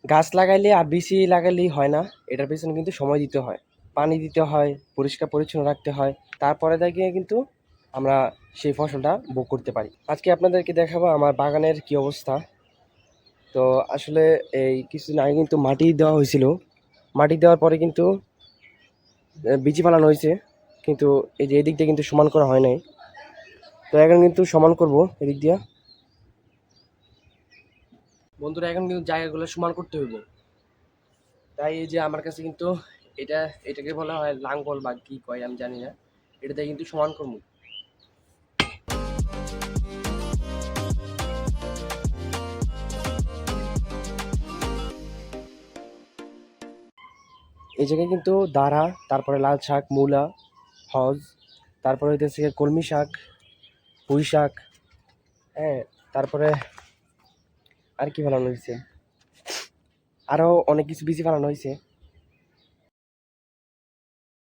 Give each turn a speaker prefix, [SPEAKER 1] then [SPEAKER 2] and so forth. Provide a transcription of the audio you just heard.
[SPEAKER 1] গাছ লাগাইলে আর বেশি লাগাইলেই হয় না, এটার পেছনে কিন্তু সময় দিতে হয়, পানি দিতে হয়, পরিষ্কার পরিচ্ছন্ন রাখতে হয়, তারপরে দেখে কিন্তু আমরা সেই ফসলটা ভোগ করতে পারি। আজকে আপনাদেরকে দেখাবো আমার বাগানের কি অবস্থা। তো আসলে এই কিছুদিন আগে কিন্তু মাটি দেওয়া হয়েছিল, মাটি দেওয়ার পরে কিন্তু বীজ ফালানো হয়েছে, কিন্তু এই যে এদিক দিয়ে কিন্তু সমান করা হয় নাই। তো এখন কিন্তু সমান করব এদিক দিয়ে। বন্ধুরা এখন কিন্তু জায়গাগুলো সমান করতে হইব, তাই এই যে আমার কাছে কিন্তু এটা, এটাকে বলা হয় লাঙ্গল বা কি কয় আমি জানি না, এটাতে কিন্তু সমান করবো। এই জায়গায় কিন্তু দাঁড়া, তারপরে লাল শাক, মূলা, হজ, তারপরে হইতেছে কলমি শাক, পুঁই শাক, হ্যাঁ, তারপরে আর কি বানানো হয়েছে, আরও অনেক কিছু বেশি বানানো হয়েছে।